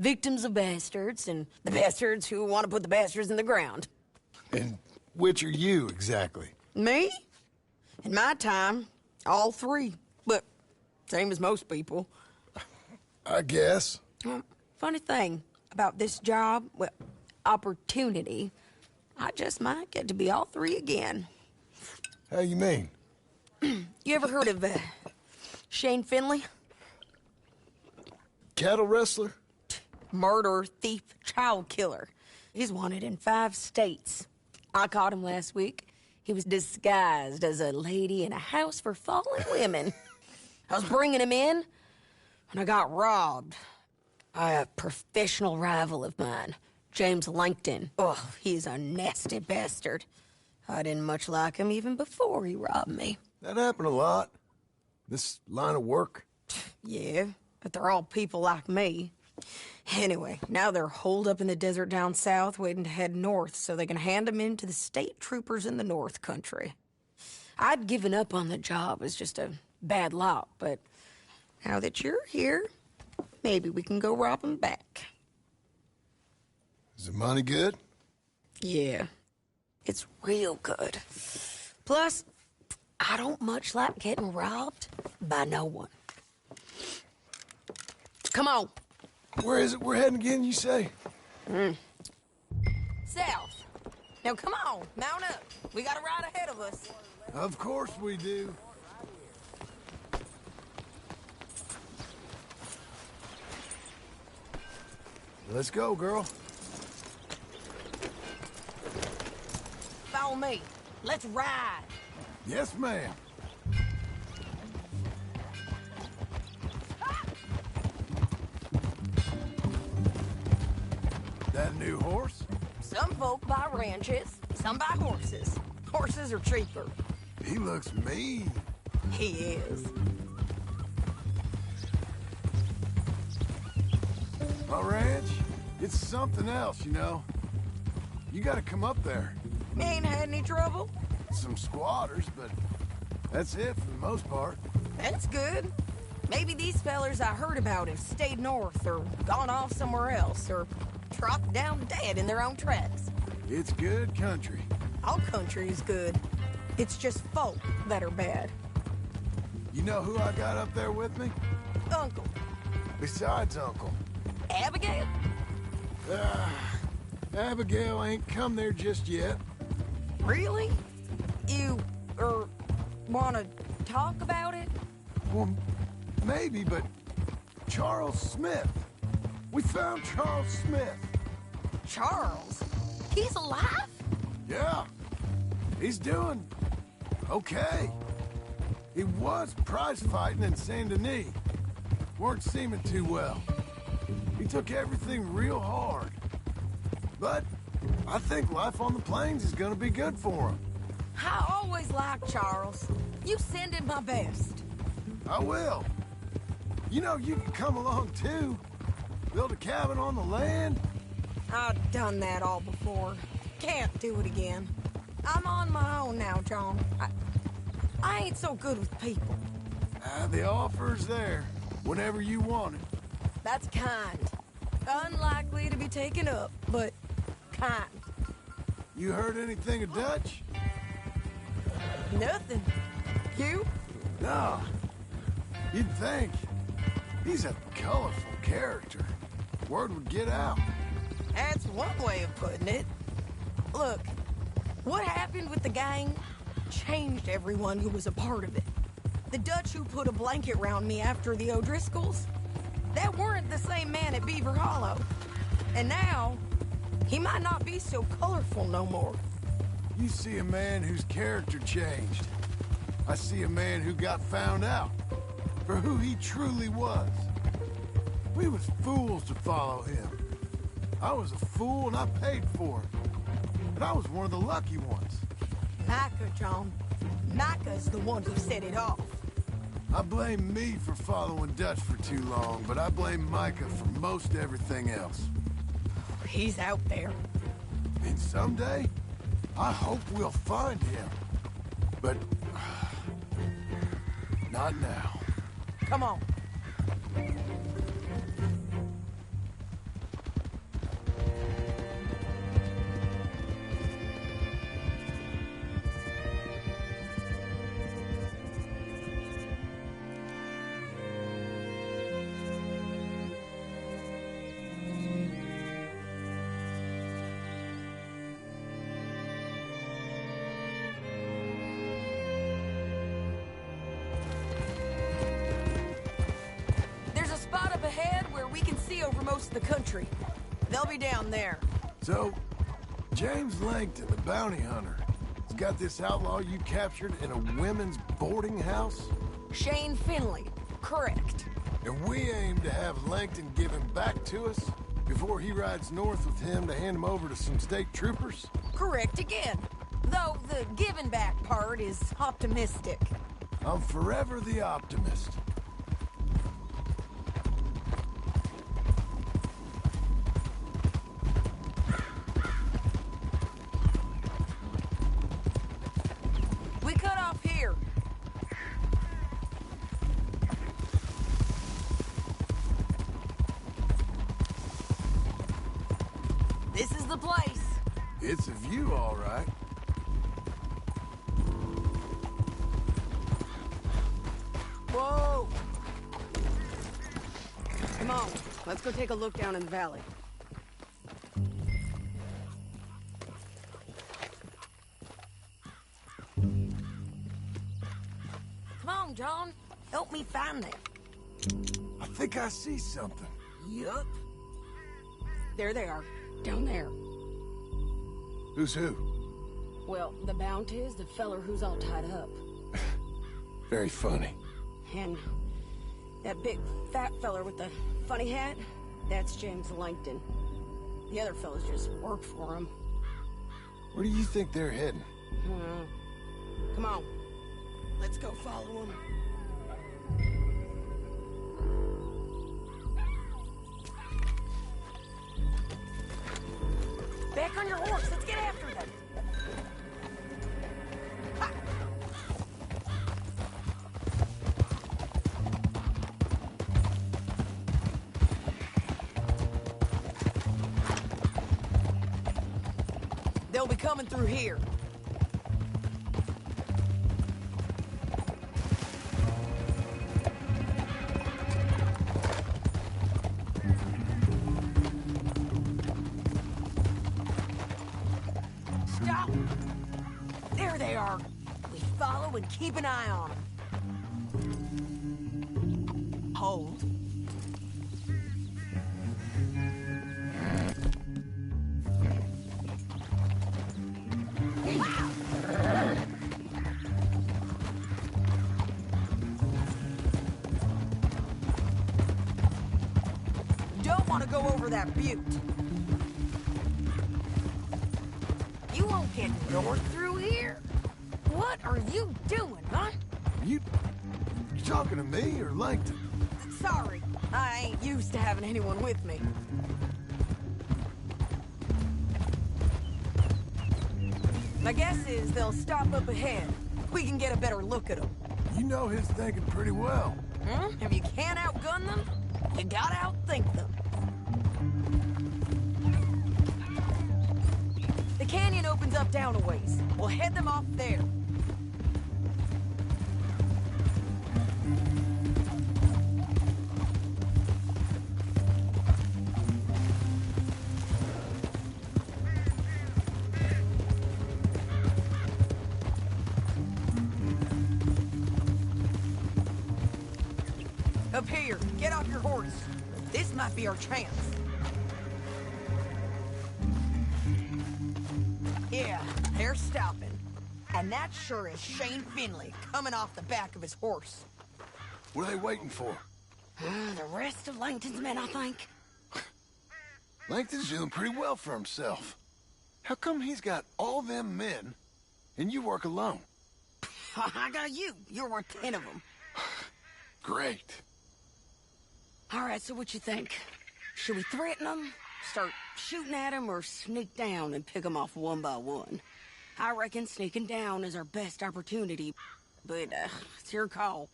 victims of bastards and the bastards who want to put the bastards in the ground. And which are you, exactly? Me? In my time, all three. But same as most people. I guess. Funny thing about this job, well, opportunity, I just might get to be all three again. How you mean? You ever heard of Shane Finley? Cattle wrestler? Murderer, thief, child killer. He's wanted in 5 states. I caught him last week. He was disguised as a lady in a house for fallen women. I was bringing him in, and I got robbed by a professional rival of mine, James Langton. Oh, he's a nasty bastard. I didn't much like him even before he robbed me. That happened a lot. This line of work. Yeah, but they're all people like me. Anyway, now they're holed up in the desert down south waiting to head north so they can hand them in to the state troopers in the north country. I'd given up on the job as just a bad lot, but now that you're here, maybe we can go rob them back. Is the money good? Yeah, it's real good. Plus, I don't much like getting robbed by no one. Come on. Where is it we're heading again, you say? South. Now come on, mount up. We got a ride ahead of us. Of course we do. Let's go, girl. Follow me. Let's ride. Yes, ma'am. That new horse? Some folk buy ranches, some buy horses. Horses are cheaper. He looks mean. He is. My ranch, it's something else, you know. You gotta come up there. You ain't had any trouble? Some squatters, but that's it for the most part. That's good. Maybe these fellers I heard about have stayed north or gone off somewhere else or dropped down dead in their own tracks. It's good country. All country is good. It's just folk that are bad. You know who I got up there with me? Uncle. Besides Uncle. Abigail? Abigail ain't come there just yet. Really? You, wanna talk about it? Well, maybe, but Charles Smith. We found Charles Smith. Charles? He's alive? Yeah. He's doing okay. He was prize fighting in Saint Denis. Weren't seeming too well. He took everything real hard. But I think life on the plains is gonna be good for him. I always liked Charles. You send him my best. I will. You know, you can come along too. Build a cabin on the land. I've done that all before. Can't do it again. I'm on my own now, John. I ain't so good with people. The offer's there, whenever you want it. That's kind. Unlikely to be taken up, but kind. You heard anything of Dutch? Nothing. You? No. You'd think. He's a colorful character. Word would get out. That's one way of putting it. Look, what happened with the gang changed everyone who was a part of it. The Dutch who put a blanket around me after the O'Driscolls, that weren't the same man at Beaver Hollow. And now, he might not be so colorful no more. You see a man whose character changed. I see a man who got found out for who he truly was. We was fools to follow him. I was a fool and I paid for it. But I was one of the lucky ones. Micah, John. Micah's the one who set it off. I blame me for following Dutch for too long, but I blame Micah for most everything else. He's out there. And someday, I hope we'll find him. But... not now. Come on. see over most of the country. They'll be down there. So, James Langton, the bounty hunter, has got this outlaw you captured in a women's boarding house? Shane Finley, correct. And we aim to have Langton give him back to us before he rides north with him to hand him over to some state troopers? Correct again. Though the giving back part is optimistic. I'm forever the optimist. We cut off here. This is the place. It's a view, all right. Whoa! Come on, let's go take a look down in the valley. Come on, John. Help me find them. I think I see something. Yup. There they are, down there. Who's who? Well, the Bounty is the feller who's all tied up. Very funny. And that big fat feller with the funny hat, that's James Langton. The other fellas just work for him. Where do you think they're heading? Come on, let's go follow them. Back on your horse, let's get after them. Ha! They'll be coming through here. Stop! There they are. We follow and keep an eye on them. Hold. Don't want to go over that butte. You won't get north through here. What are you doing, huh? You talking to me or Langton? Sorry, I ain't used to having anyone with me. My guess is they'll stop up ahead. We can get a better look at them. You know his thinking pretty well. If you can't outgun them, you gotta outthink them. The canyon opens up down a ways. We'll head them off there. Up here, get off your horse. This might be our chance. Yeah, they're stopping. And that sure is Shane Finley coming off the back of his horse. What are they waiting for? The rest of Langton's men, I think. Langton's doing pretty well for himself. How come he's got all them men, and you work alone? I got you. You're worth 10 of them. Great. All right, so what you think? Should we threaten them, start shooting at them, or sneak down and pick them off one by one? I reckon sneaking down is our best opportunity, but it's your call.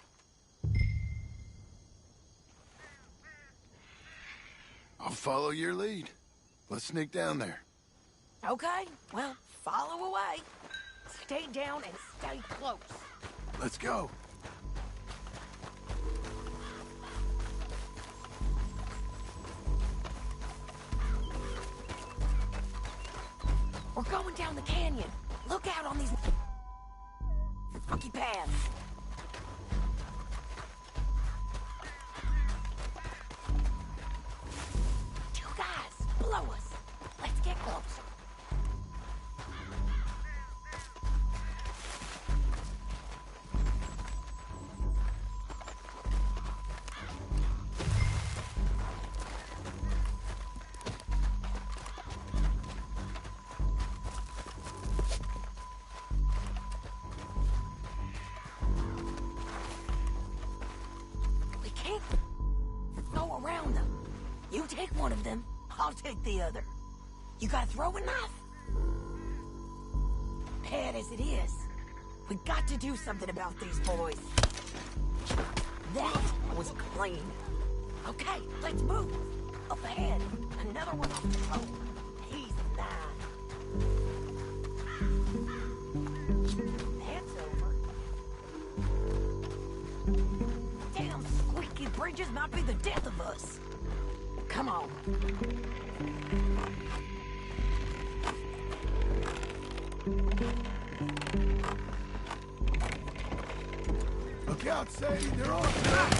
I'll follow your lead. Let's sneak down there. Okay, well, follow away. Stay down and stay close. Let's go. We're going down the canyon. Look out on these rocky paths. Follow us. Let's get closer. We can't go around them. You take one of them, I'll take the other. You gotta throw a knife. Bad as it is, we got to do something about these boys. That was clean. Okay, let's move. Up ahead, another one off the road. He's 9. That's over. Damn squeaky bridges might be the death of us. Come on. Look out, Sadie, they're on track!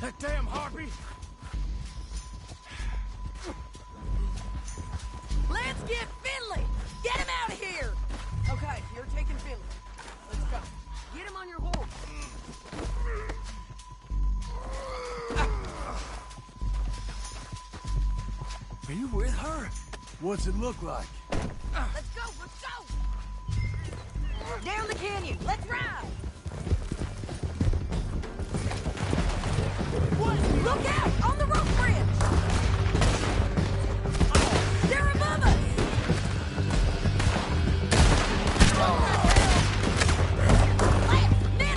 That damn harpy! Let's get Finley! Get him out of here! Okay, you're taking Finley. Let's go. Get him on your horse. Are you with her? What's it look like? Let's go, let's go! Down the canyon, let's ride! Look out! On the rope bridge! They're above us! Let's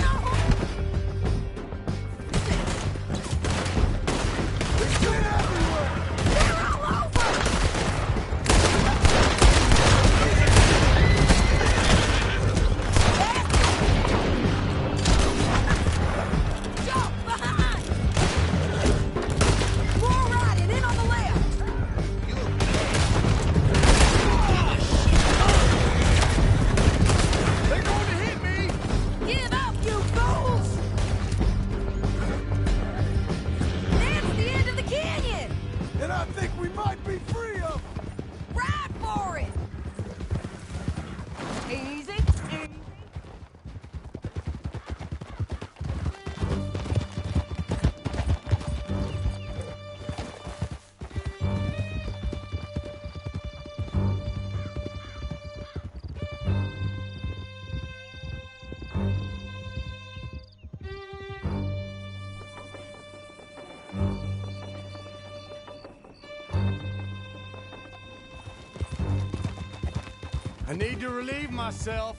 I need to relieve myself.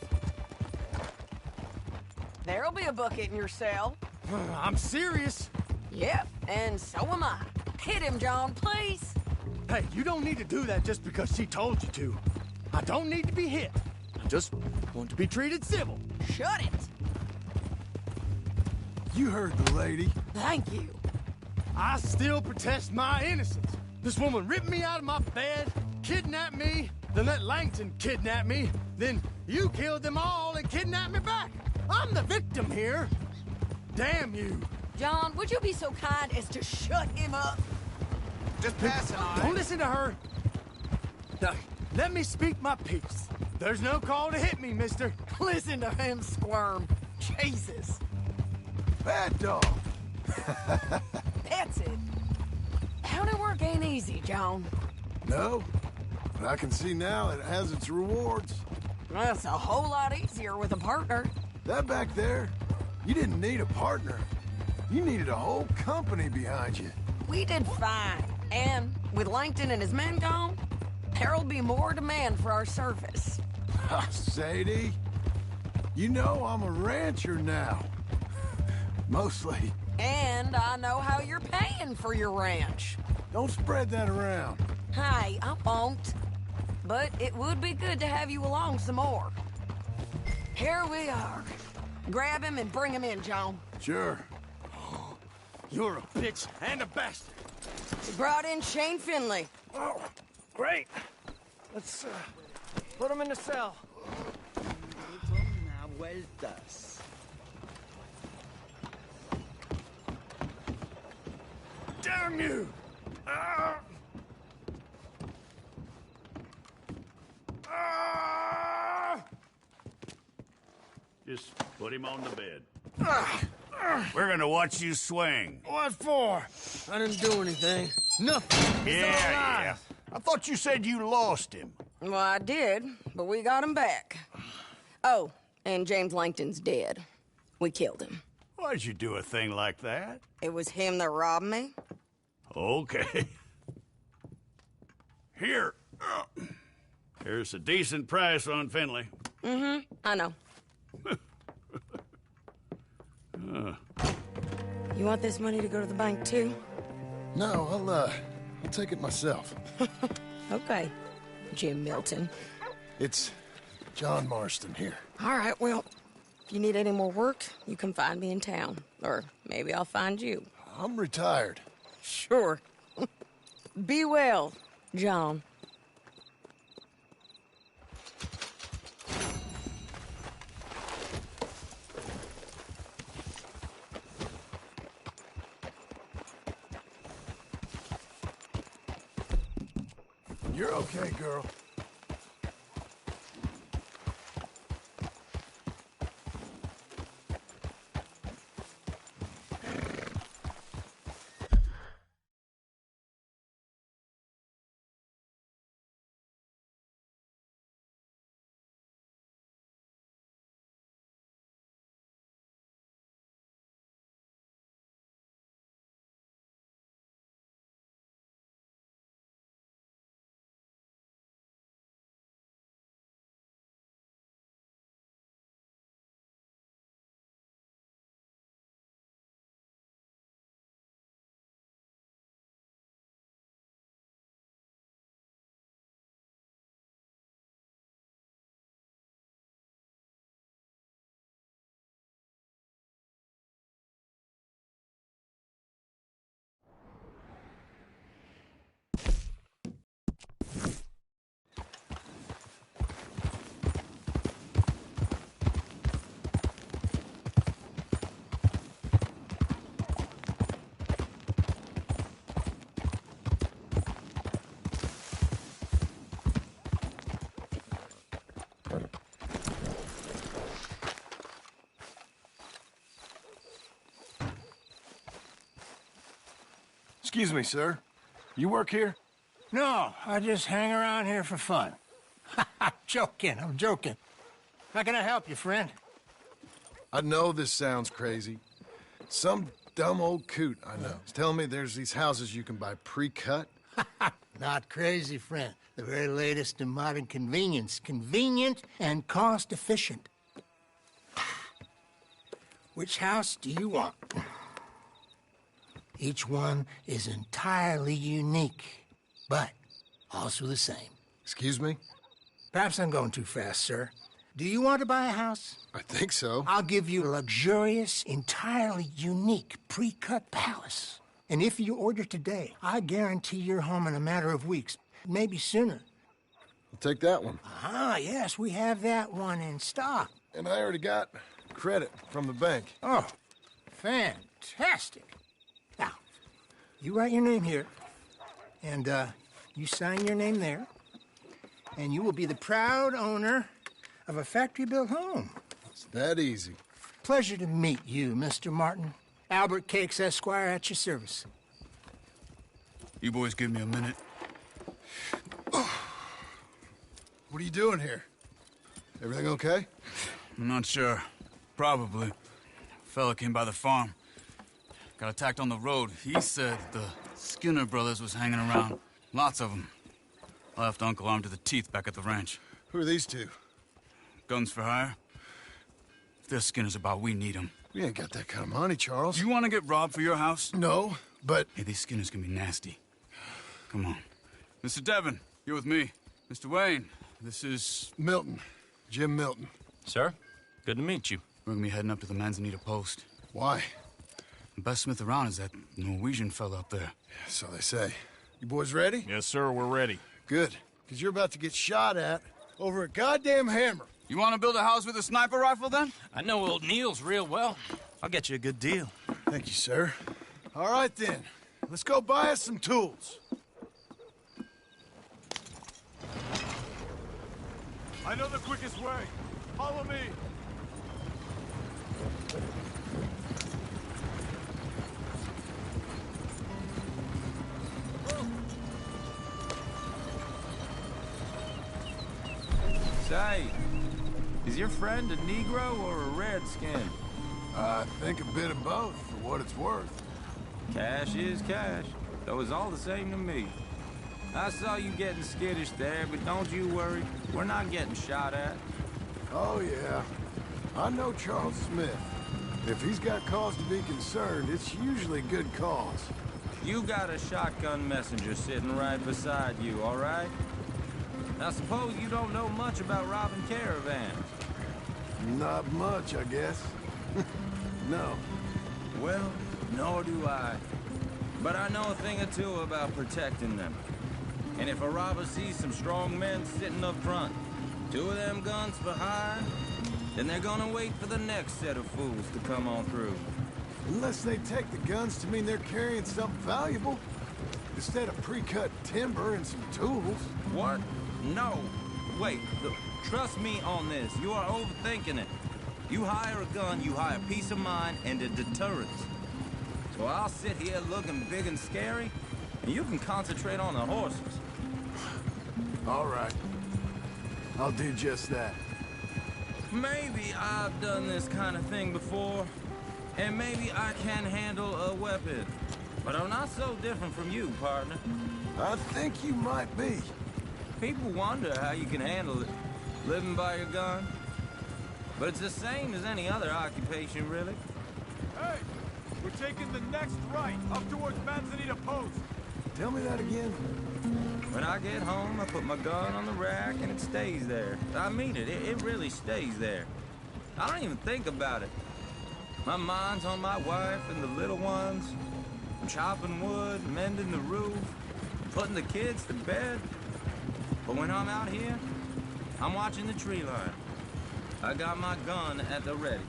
There'll be a bucket in your cell. I'm serious. Yep, and so am I. Hit him, John, please. Hey, you don't need to do that just because she told you to. I don't need to be hit. I just want to be treated civil. Shut it. You heard the lady. Thank you. I still protest my innocence. This woman ripped me out of my bed, kidnapped me, then let Langton kidnap me, then you killed them all and kidnapped me back. I'm the victim here. Damn you. John, would you be so kind as to shut him up? Just passing on. Don't listen to her. Now, let me speak my piece. There's no call to hit me, mister. Listen to him squirm. Jesus. Bad dog. That's it. County work ain't easy, John. No, but I can see now it has its rewards. That's a whole lot easier with a partner. That back there, you didn't need a partner. You needed a whole company behind you. We did fine. And with Langton and his men gone, there'll be more demand for our service. Sadie, you know I'm a rancher now. Mostly. And I know how you're paying for your ranch. Don't spread that around. Hey, I won't. But it would be good to have you along some more. Here we are. Grab him and bring him in, John. Sure. You're a bitch and a bastard. We brought in Shane Finley. Oh, great. Let's put him in the cell. Damn you! Ah! Ah! Just put him on the bed. We're gonna watch you swing. What for? I didn't do anything. Nothing. It's all Yeah. lies. I thought you said you lost him. Well, I did, but we got him back. Oh, and James Langton's dead. We killed him. Why'd you do a thing like that? It was him that robbed me. Okay. Here. Here's a decent price on Finley. I know. You want this money to go to the bank, too? No, I'll take it myself. Okay, Jim Milton. It's John Marston here. All right, well, if you need any more work, you can find me in town. Or maybe I'll find you. I'm retired. Sure. Be well, John. You're okay, girl. Excuse me, sir. You work here? No, I just hang around here for fun. I'm joking. How can I help you, friend? I know this sounds crazy. Some dumb old coot I know is telling me there's these houses you can buy pre-cut. Not crazy, friend. The very latest in modern convenience. Convenient and cost-efficient. Which house do you want? Each one is entirely unique, but also the same. Excuse me? Perhaps I'm going too fast, sir. Do you want to buy a house? I think so. I'll give you a luxurious, entirely unique pre-cut palace. And if you order today, I guarantee you're home in a matter of weeks, maybe sooner. I'll take that one. Ah, yes, we have that one in stock. And I already got credit from the bank. Oh, fantastic. Now, you write your name here, and you sign your name there, and you will be the proud owner of a factory-built home. It's that easy. Pleasure to meet you, Mr. Martin. Albert Cakes, Esquire, at your service. You boys give me a minute. What are you doing here? Everything okay? I'm not sure. Probably. Fella came by the farm. Got attacked on the road. He said the Skinner brothers was hanging around. Lots of them. I left Uncle armed to the teeth back at the ranch. Who are these two? Guns for hire. If there's Skinner's about, we need them. We ain't got that kind of money, Charles. You want to get robbed for your house? No, but... Hey, these Skinners can be nasty. Come on. Mr. Devon, you're with me. Mr. Wayne, this is... Milton. Jim Milton. Sir, good to meet you. We're gonna be heading up to the Manzanita post. Why? The best smith around is that Norwegian fella up there. Yeah, so they say. You boys ready? Yes, sir, we're ready. Good. Because you're about to get shot at over a goddamn hammer. You want to build a house with a sniper rifle, then? I know old Neil's real well. I'll get you a good deal. Thank you, sir. All right, then. Let's go buy us some tools. I know the quickest way. Follow me. Say, is your friend a Negro or a Redskin? I think a bit of both, for what it's worth. Cash is cash, though it's all the same to me. I saw you getting skittish there, but don't you worry. We're not getting shot at. Oh, yeah. I know Charles Smith. If he's got cause to be concerned, it's usually good cause. You got a shotgun messenger sitting right beside you, all right? Now, suppose you don't know much about robbing caravans. Not much, I guess. No. Well, nor do I. But I know a thing or two about protecting them. And if a robber sees some strong men sitting up front, 2 of them guns for hire, then they're gonna wait for the next set of fools to come on through. Unless they take the guns to mean they're carrying something valuable. Instead of pre-cut timber and some tools. What? No. Wait, look, trust me on this. You are overthinking it. You hire a gun, you hire peace of mind and a deterrence. So I'll sit here looking big and scary, and you can concentrate on the horses. All right. I'll do just that. Maybe I've done this kind of thing before, and maybe I can handle a weapon. But I'm not so different from you, partner. I think you might be. People wonder how you can handle it, living by your gun. But it's the same as any other occupation, really. Hey, we're taking the next right, up towards Manzanita Post. Tell me that again. When I get home, I put my gun on the rack and it stays there. I mean it, it really stays there. I don't even think about it. My mind's on my wife and the little ones. I'm chopping wood, mending the roof, putting the kids to bed. But when I'm out here, I'm watching the tree line. I got my gun at the ready.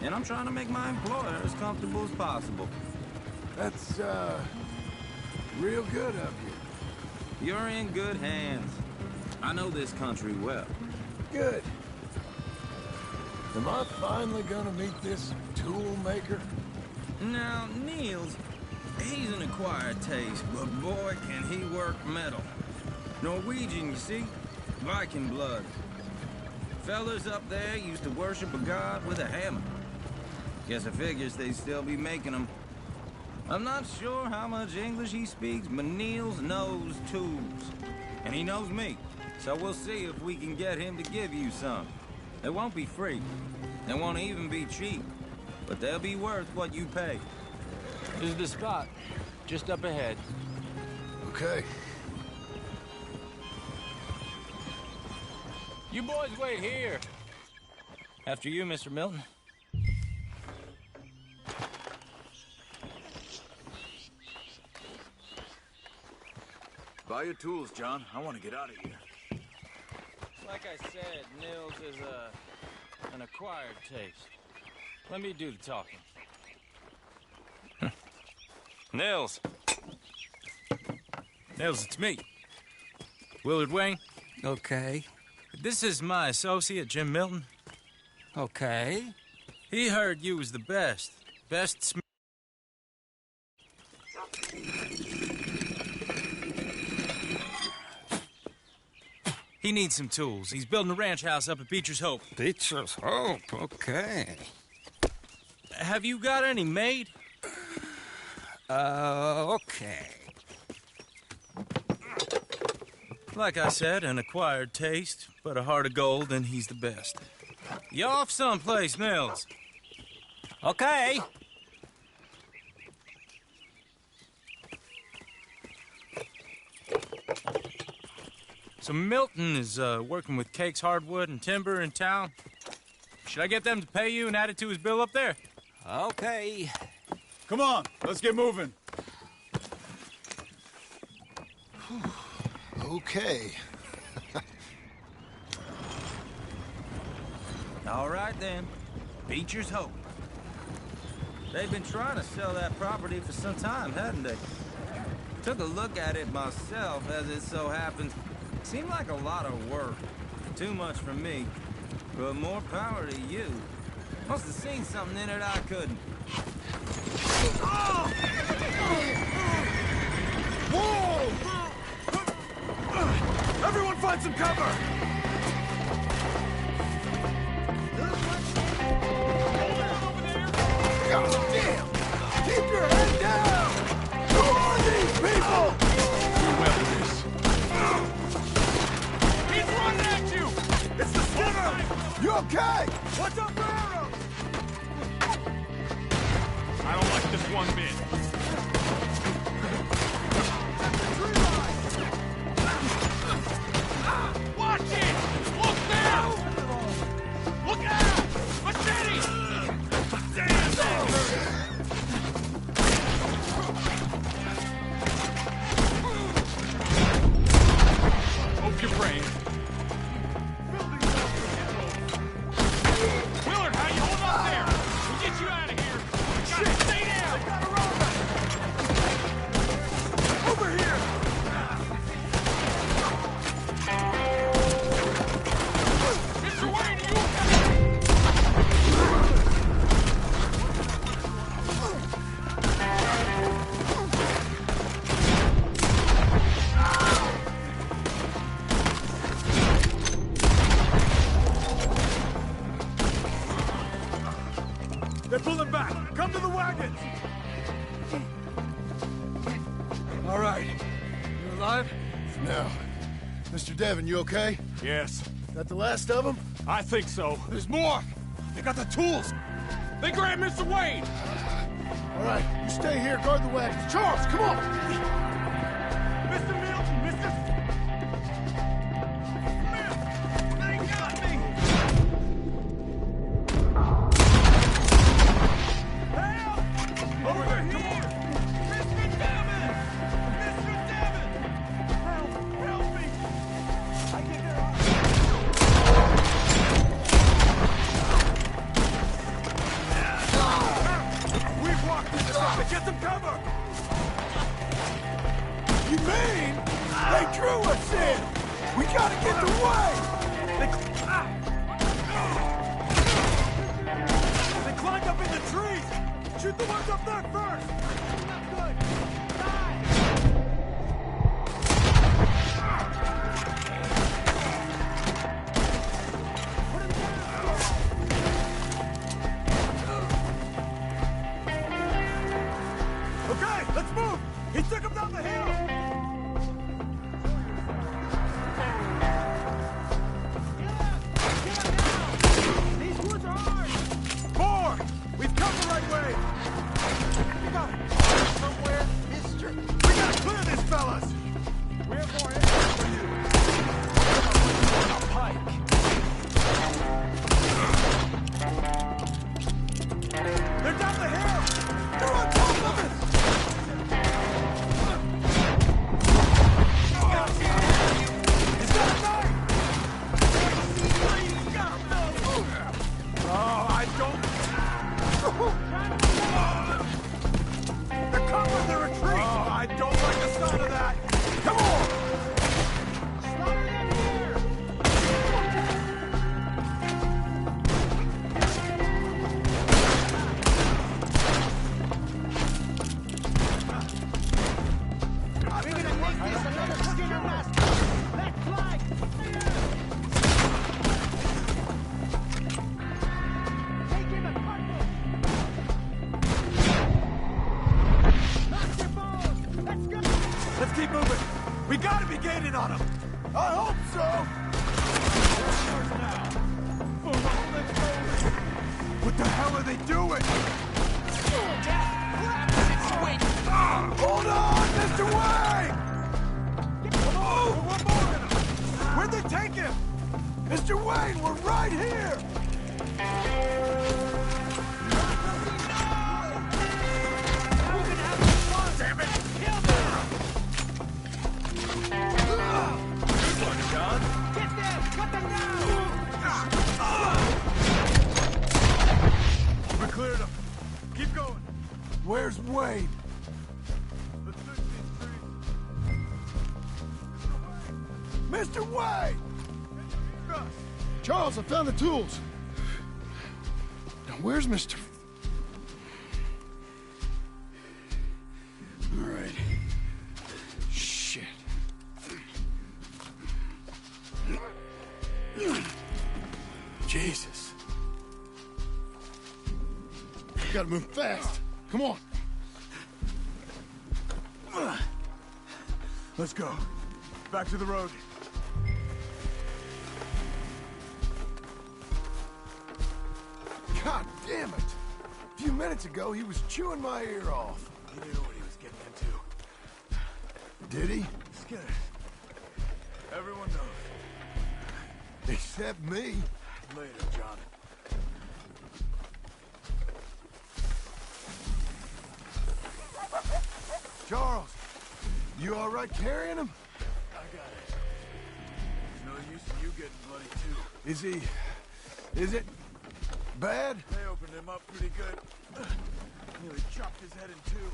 And I'm trying to make my employer as comfortable as possible. That's, real good of you. You're in good hands. I know this country well. Good. Am I finally gonna meet this tool maker? Now, Niels, he's an acquired taste, but boy, can he work metal. Norwegian, you see? Viking blood. Fellas up there used to worship a god with a hammer. Guess I figures they'd still be making them. I'm not sure how much English he speaks, but Niels knows tools. And he knows me. So we'll see if we can get him to give you some. It won't be free. It won't even be cheap. But they'll be worth what you pay. This is the spot. Just up ahead. Okay. You boys wait here. After you, Mr. Milton. Buy your tools, John. I want to get out of here. Like I said, Nils is an acquired taste. Let me do the talking. Nils. Nils, it's me. Willard Wayne. Okay. This is my associate, Jim Milton. Okay. He heard you was the best. Best He needs some tools. He's building a ranch house up at Beecher's Hope. Beecher's Hope, okay. Have you got any made? Okay. Like I said, an acquired taste, but a heart of gold, and he's the best. You off someplace, Nils? Okay. So Milton is working with Cake's Hardwood and Timber in town. Should I get them to pay you and add it to his bill up there? Okay. Come on, let's get moving. Okay. All right, then. Beecher's Hope. They've been trying to sell that property for some time, hadn't they? Took a look at it myself, as it so happens. Seemed like a lot of work. Too much for me. But more power to you. Must have seen something in it I couldn't. Whoa! Everyone find some cover! God damn! Keep your head down! Who are these people? He's running at you! It's the Skinner! You okay? What's up, Railroad? I don't like this one bit. Watch it! Look now! Look out! Machete! Damn! Hope you're brave. Willard, how you hold up there? We'll get you out of here. Gotta stay down! They got a robot! Over here! Mr. Wayne, are you okay? They're pulling back! Come to the wagons! All right. You alive? No. Mr. Devon, you okay? Yes, That the last of them? I think so. There's more! They got the tools! They grabbed Mr. Wayne! All right, you stay here, guard the wagons. Charles, come on! Mr. Milton! Mr. Smith! They got me! Help! Over here! Mr. Devon! Mr. Devon! Help me! I can get out. We've walked this up. Get some cover! You mean they drew us in? We gotta get away! They climbed up in the trees! Shoot the ones up there first! Good! Okay, let's move! He took him down the hill! gotta be gaining on him! I hope so! What the hell are they doing? Hold on, Mr. Wayne! Oh, one more in him! Where'd they take him? Mr. Wayne, we're right here! Damn it! Kill them! Good one, John. Get them! Cut them down! We cleared them. Keep going. Where's Wayne? Mr. Wayne! Charles, I found the tools. Now, where's Mr. All right. Shit. Jesus. We gotta move fast. Come on. Let's go. Back to the road. God damn it! A few minutes ago, he was chewing my ear off. He knew what he was getting into. Did he? Skinner. Everyone knows. Except me. Later, John. Charles, you all right carrying him? I got it. No use in you getting bloody, too. Is it bad? They opened him up pretty good. Nearly chopped his head in two.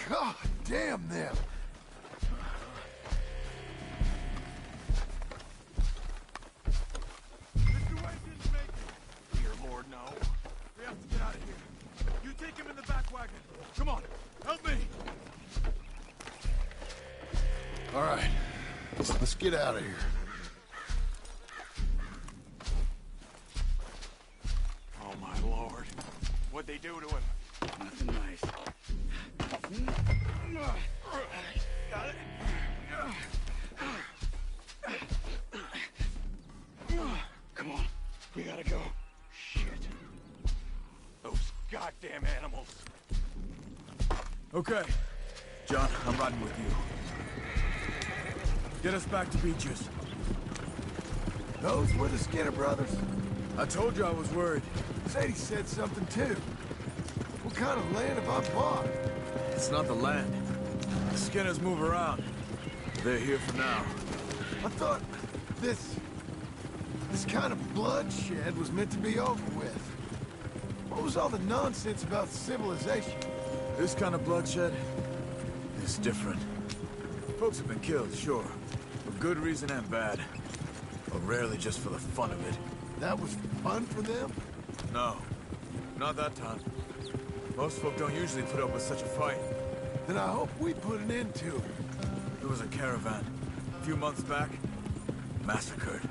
God damn them! Mr. White didn't make it. Dear Lord, no. We have to get out of here. You take him in the back wagon. Come on, help me. All right, let's get out of here. Oh, my Lord. What'd they do to him? Nothing nice. Got it. Come on. We gotta go. Shit. Those goddamn animals. Okay. John, I'm riding with you. Get us back to Beaches. Those were the Skinner brothers? I told you I was worried. Sadie said something too. What kind of land have I bought? It's not the land. The Skinners move around. They're here for now. I thought this kind of bloodshed was meant to be over with. What was all the nonsense about civilization? This kind of bloodshed is different. Folks have been killed, sure. For good reason and bad. But rarely just for the fun of it. That was fun for them? No. Not that time. Most folk don't usually put up with such a fight. Then I hope we put an end to it. There was a caravan. A few months back. Massacred.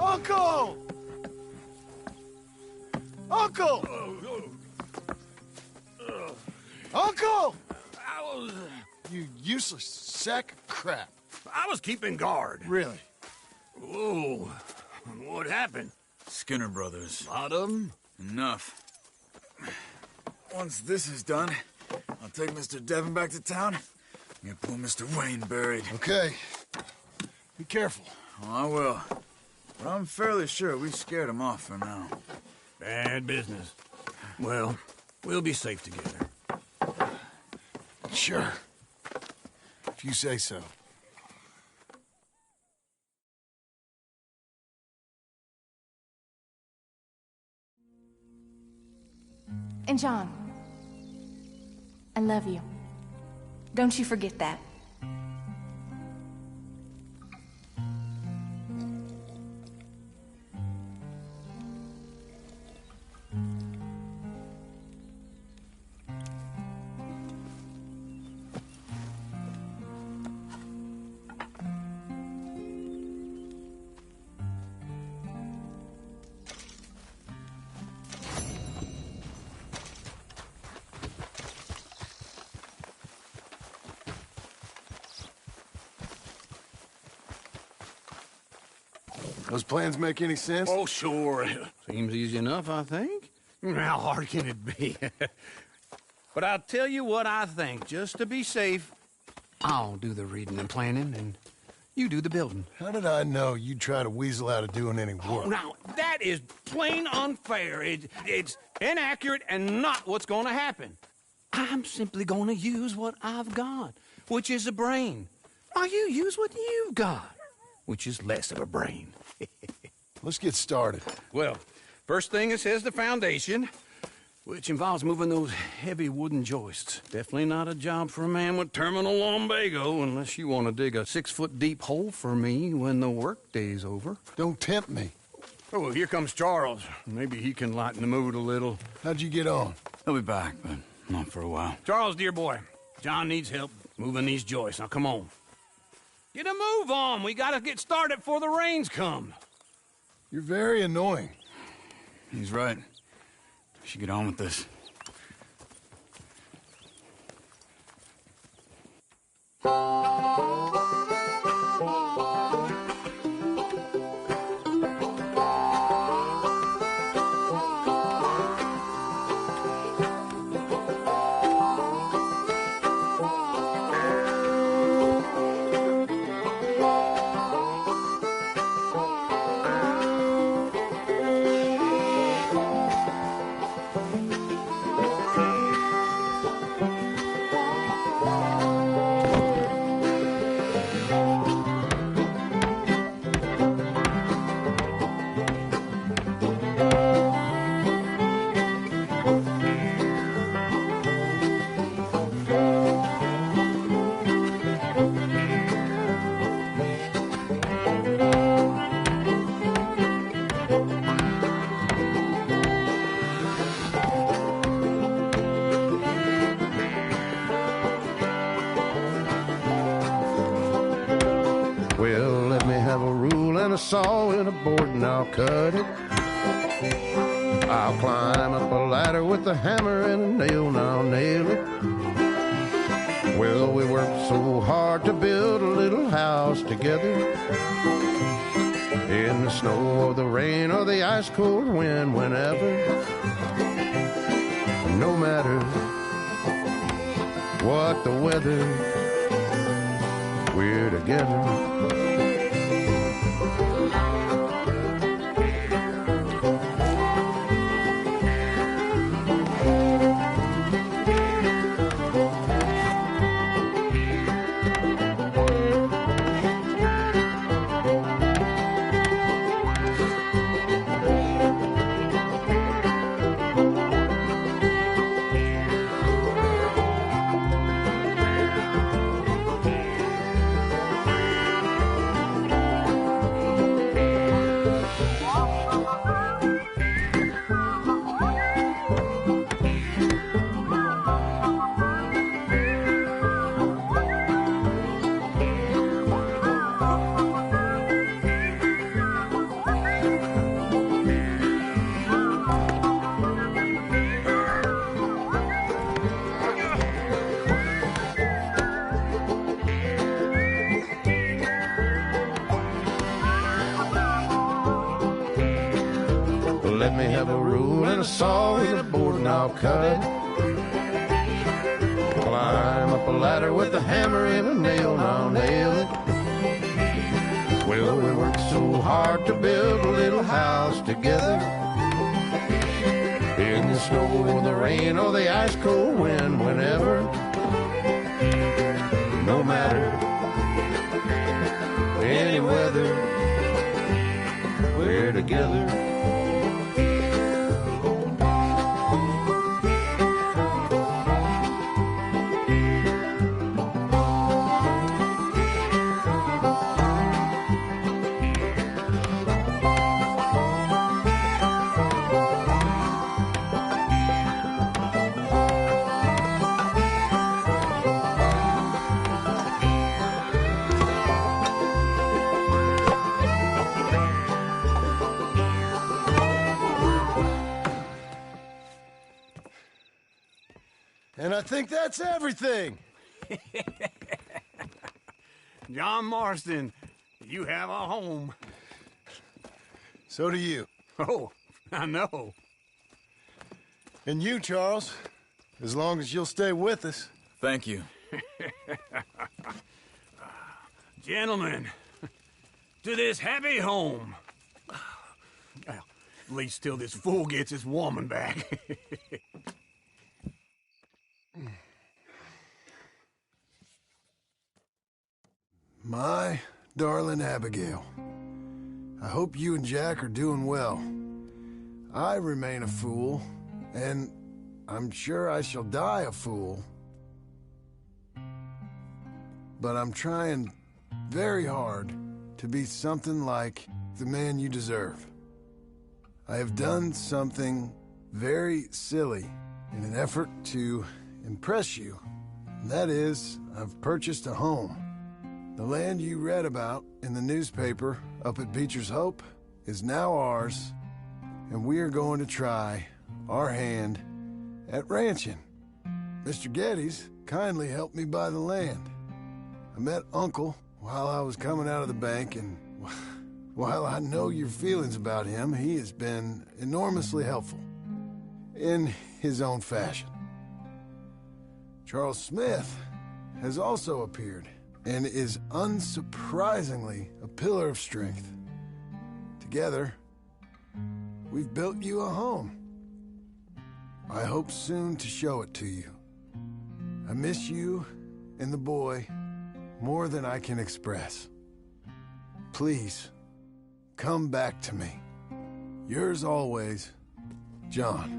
Uncle! Uncle! Uncle! You useless sack of crap. I was keeping guard. Really? Whoa. What happened? Skinner brothers. Lot of them? Enough. Once this is done, I'll take Mr. Devon back to town and get poor Mr. Wayne buried. Okay. Be careful. Oh, I will. But I'm fairly sure we scared him off for now. Bad business. Well, we'll be safe together. Sure. If you say so. And John, I love you. Don't you forget that. Those plans make any sense? Oh, sure. Seems easy enough, I think. How hard can it be? But I'll tell you what I think. Just to be safe, I'll do the reading and planning, and you do the building. How did I know you'd try to weasel out of doing any work? Now, that is plain unfair. It's inaccurate and not what's going to happen. I'm simply going to use what I've got, which is a brain. Now, you use what you've got, which is less of a brain. Let's get started. Well, first thing it says the foundation, which involves moving those heavy wooden joists. Definitely not a job for a man with terminal lumbago unless you want to dig a 6-foot deep hole for me when the workday's over. Don't tempt me. Oh, well, here comes Charles. Maybe he can lighten the mood a little. How'd you get on? He'll be back, but not for a while. Charles, dear boy, John needs help moving these joists. Now, come on. Get a move on. We gotta get started before the rains come. You're very annoying. He's right. We should get on with this. Well, let me have a rule and a saw and a board and I'll cut it. I'll climb up a ladder with a hammer and a nail and I'll nail it. Well, we worked so hard to build a little house together. In the snow or the rain or the ice cold wind, whenever. No matter what the weather, we're together. Let me have a rule and a saw and a board and I'll cut. Climb up a ladder with a hammer and a nail and I'll nail it. Well, we worked so hard to build a little house together. In the snow or the rain or the ice cold wind, whenever. No matter any weather, we're together. And I think that's everything. John Marston, you have a home. So do you. Oh, I know. And you, Charles. As long as you'll stay with us. Thank you. Gentlemen, to this happy home. Well, at least till this fool gets his woman back. My darling Abigail, I hope you and Jack are doing well. I remain a fool, and I'm sure I shall die a fool. But I'm trying very hard to be something like the man you deserve. I have done something very silly in an effort to impress you. And that is, I've purchased a home. The land you read about in the newspaper up at Beecher's Hope is now ours, and we are going to try our hand at ranching. Mr. Geddes kindly helped me buy the land. I met Uncle while I was coming out of the bank, and while I know your feelings about him, he has been enormously helpful in his own fashion. Charles Smith has also appeared and is unsurprisingly a pillar of strength. Together, we've built you a home. I hope soon to show it to you. I miss you and the boy more than I can express. Please, come back to me. Yours always, John.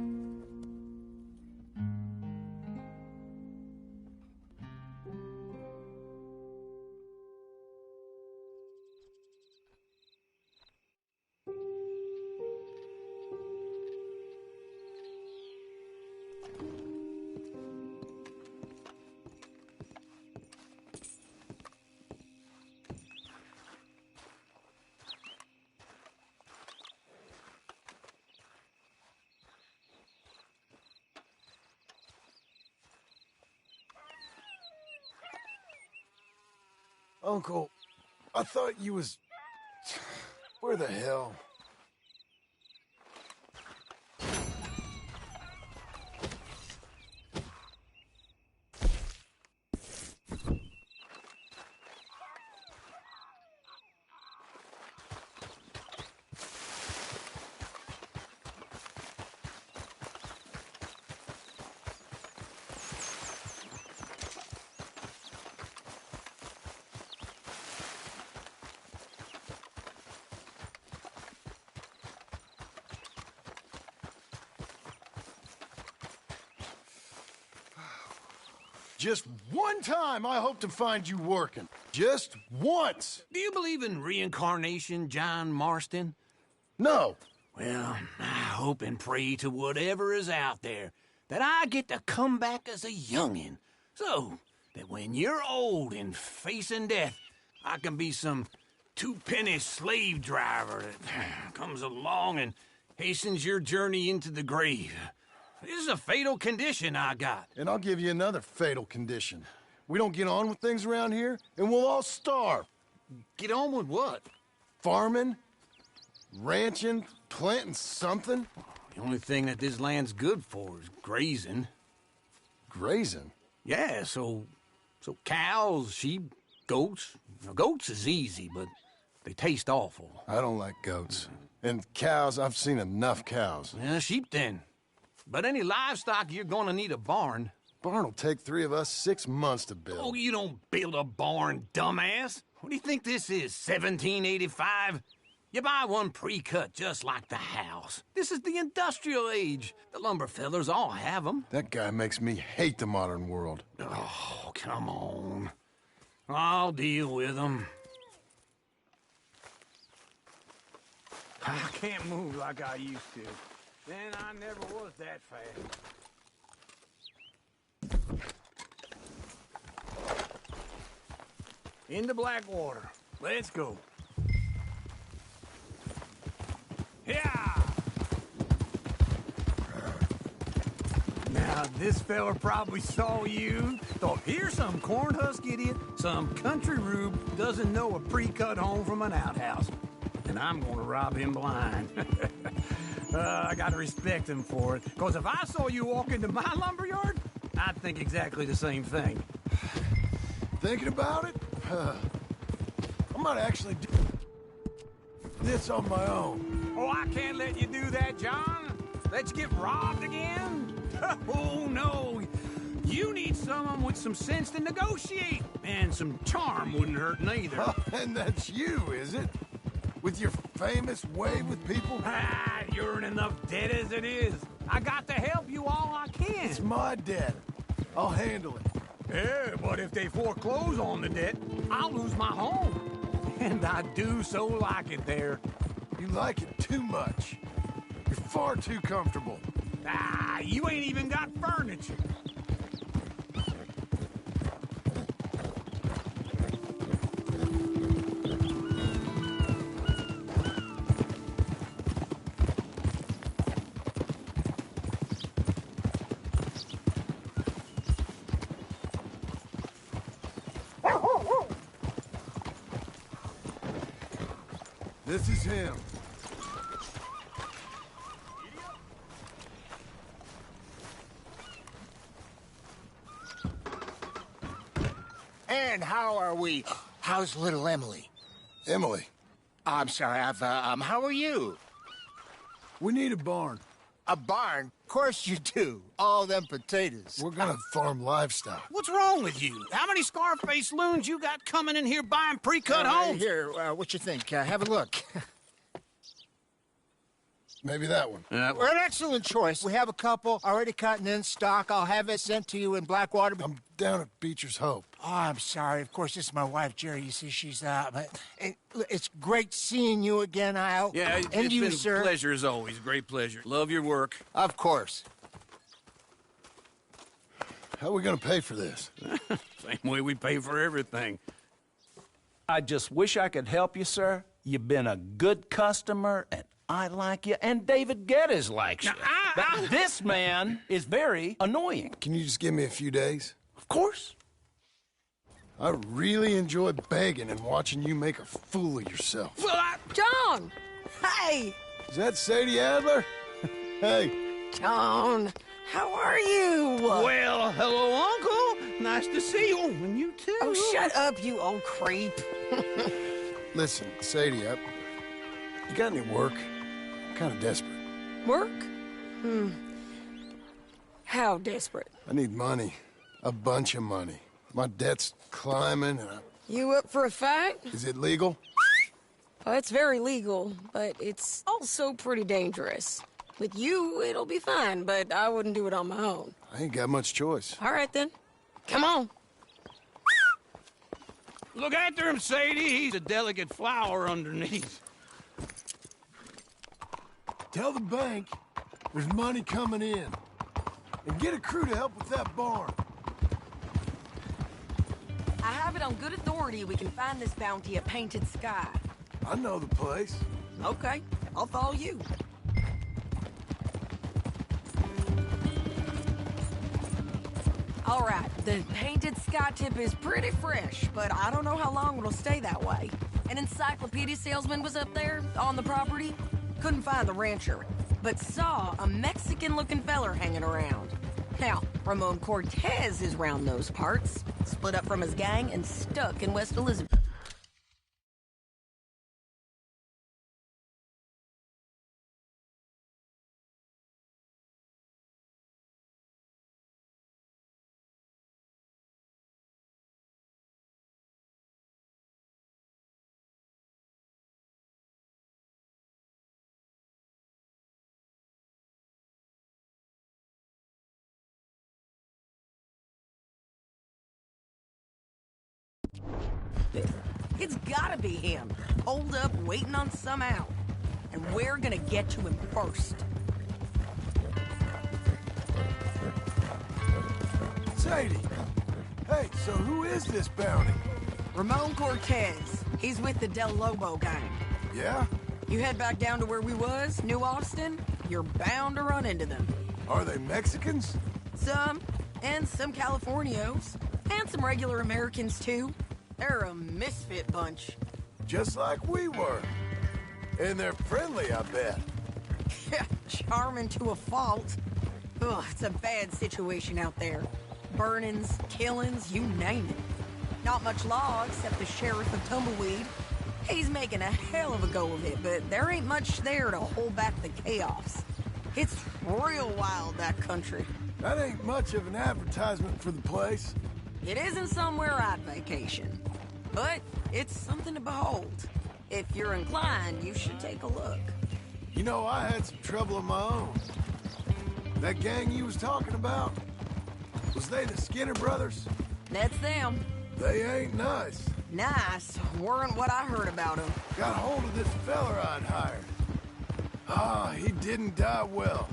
Uncle, I thought you was... Where the hell? Just one time I hope to find you working. Just once. Do you believe in reincarnation, John Marston? No. Well, I hope and pray to whatever is out there that I get to come back as a youngin', so that when you're old and facing death, I can be some two-penny slave driver that comes along and hastens your journey into the grave. This is a fatal condition I got. And I'll give you another fatal condition. We don't get on with things around here, and we'll all starve. Get on with what? Farming, ranching, planting something. The only thing that this land's good for is grazing. Grazing? Yeah, so cows, sheep, goats. Now, goats is easy, but they taste awful. I don't like goats. And cows, I've seen enough cows. Yeah, sheep then. But any livestock, you're gonna need a barn. Barn will take 3 of us 6 months to build. Oh, you don't build a barn, dumbass. What do you think this is, 1785? You buy one pre-cut just like the house. This is the industrial age. The lumber fellers all have them. That guy makes me hate the modern world. Oh, come on. I'll deal with them. I can't move like I used to. Then I never was that fast. Into Blackwater. Let's go. Yeah! Now, this fella probably saw you, thought, here's some corn husk idiot, some country rube doesn't know a pre-cut home from an outhouse. and I'm gonna rob him blind. I gotta respect him for it, because if I saw you walk into my lumberyard, I'd think exactly the same thing. Thinking about it? I might actually do this on my own. Oh, I can't let you do that, John. Let you get robbed again? Oh, no. You need someone with some sense to negotiate. And some charm wouldn't hurt neither. Oh, and that's you, is it? With your famous way with people? Ah, you're in enough debt as it is. I got to help you all I can. It's my debt. I'll handle it. Yeah, but if they foreclose on the debt, I'll lose my home. And I do so like it there. You like it too much. You're far too comfortable. Ah, you ain't even got furniture. This is him. And how are we? How's little Emily? Emily. I'm sorry, how are you? We need a barn. A barn? Of course you do. All them potatoes. We're gonna farm livestock. What's wrong with you? How many Scarface loons you got coming in here buying pre-cut homes? Here, what you think? Have a look. Maybe that one. We're an excellent choice. We have a couple already cut and in stock. I'll have it sent to you in Blackwater. I'm down at Beecher's Hope. Oh, I'm sorry. Of course, this is my wife, Jerry. You see, she's it's great seeing you again, Al. Yeah, and it's you, been sir. a pleasure as always. Great pleasure. Love your work. Of course. How are we gonna pay for this? Same way we pay for everything. I just wish I could help you, sir. You've been a good customer, and I like you, and David Geddes likes you. But this man is very annoying. Can you just give me a few days? Of course. I really enjoy begging and watching you make a fool of yourself. John! Hey! Is that Sadie Adler? Hey. John, how are you? Well, hello, Uncle. Nice to see you. And you too. Oh, shut up, you old creep. Listen, Sadie, you got any work? I'm kind of desperate. Work? How desperate? I need money. A bunch of money. My debt's climbing and You up for a fight? Is it legal? Oh, it's very legal, but it's also pretty dangerous. With you, it'll be fine, but I wouldn't do it on my own. I ain't got much choice. All right, then. Come on. Look after him, Sadie. He's a delicate flower underneath. Tell the bank there's money coming in. And get a crew to help with that barn. I have it on good authority we can find this bounty at Painted Sky. I know the place. Okay, I'll follow you. All right, the Painted Sky tip is pretty fresh, but I don't know how long it'll stay that way. An encyclopedia salesman was up there on the property. Couldn't find the rancher, but saw a Mexican-looking feller hanging around. Now, Ramon Cortez is round those parts, split up from his gang and stuck in West Elizabeth. It's gotta be him. Holed up, waiting on some out. And we're gonna get to him first. Sadie! Hey, so who is this bounty? Ramon Cortez. He's with the Del Lobo gang. Yeah? You head back down to where we was, New Austin, you're bound to run into them. Are they Mexicans? Some, and some Californios. And some regular Americans, too. They're a misfit bunch. Just like we were. And they're friendly, I bet. Yeah, charming to a fault. Ugh, it's a bad situation out there. Burnings, killings, you name it. Not much law except the sheriff of Tumbleweed. He's making a hell of a go of it, but there ain't much there to hold back the chaos. It's real wild, that country. That ain't much of an advertisement for the place. It isn't somewhere I'd vacation, but it's something to behold. If you're inclined, you should take a look. You know, I had some trouble of my own. That gang you was talking about, was they the Skinner brothers? That's them. They ain't nice. Nice weren't what I heard about them. Got hold of this feller I'd hired. Ah, he didn't die well.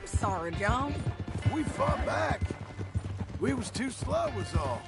Sorry, John. We fought back. We was too slow was all.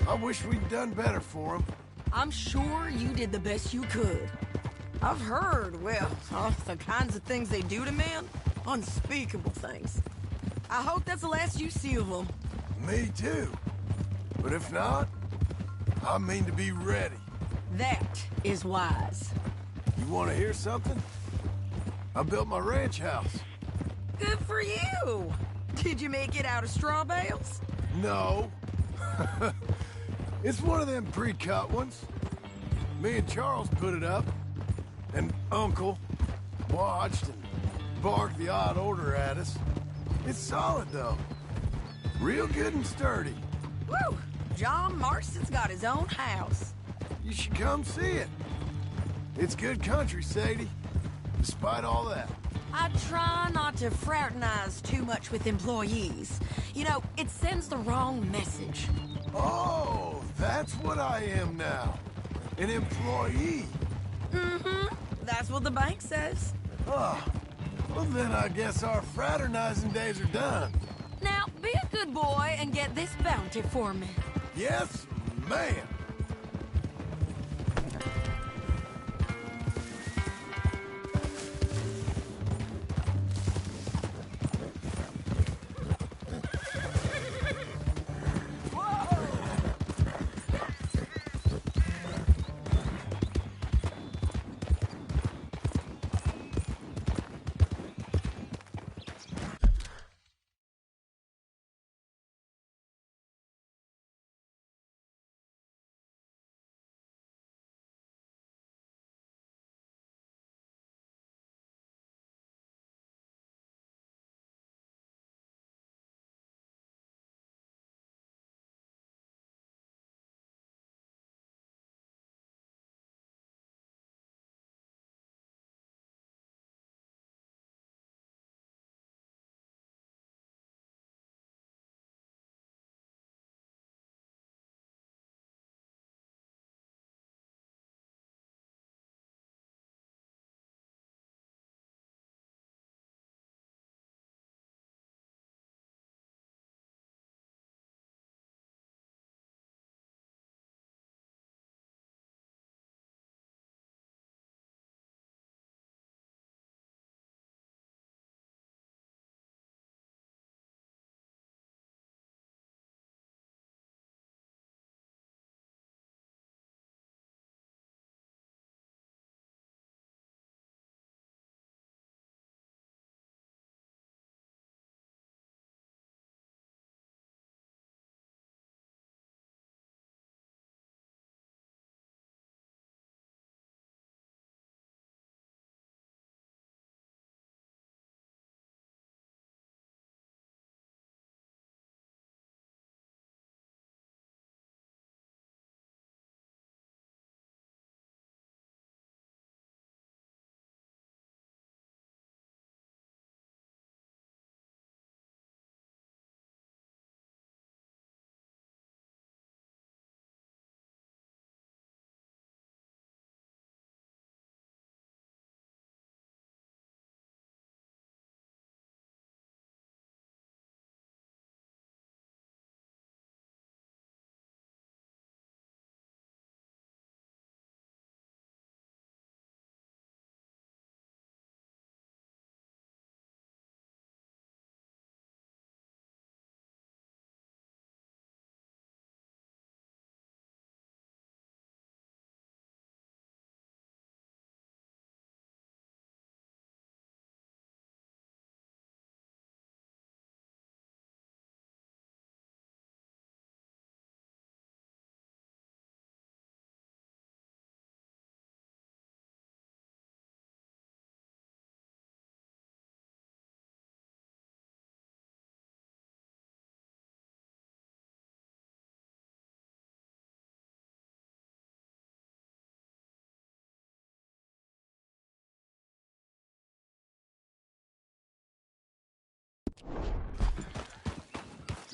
I wish we'd done better for him. I'm sure you did the best you could. I've heard, well, the kinds of things they do to men. Unspeakable things. I hope that's the last you see of them. Me too. But if not, I mean to be ready. That is wise. You want to hear something? I built my ranch house. Good for you. Did you make it out of straw bales? No. It's one of them pre-cut ones. Me and Charles put it up, and Uncle watched and barked the odd order at us. It's solid, though. Real good and sturdy. Woo! John Marston's got his own house. You should come see it. It's good country, Sadie, despite all that. I try not to fraternize too much with employees. You know, it sends the wrong message. Oh, that's what I am now. An employee. Mm-hmm. That's what the bank says. Oh, well then I guess our fraternizing days are done. Now, be a good boy and get this bounty for me. Yes, ma'am.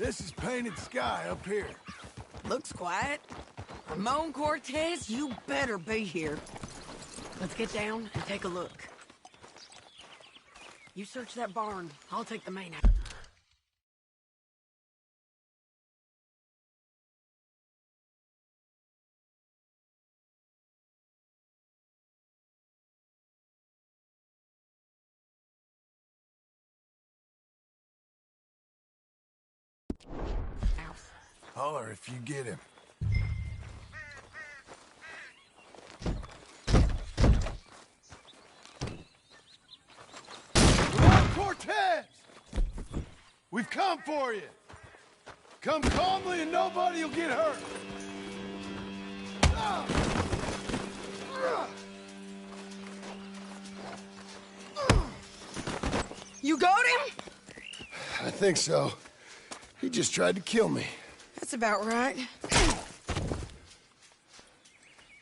This is Painted Sky up here. Looks quiet. Ramon Cortez, you better be here. Let's get down and take a look. You search that barn. I'll take the main house. Holler if you get him. Ramon Cortez! We've come for you. Come calmly and nobody will get hurt. You got him? I think so. He just tried to kill me. That's about right.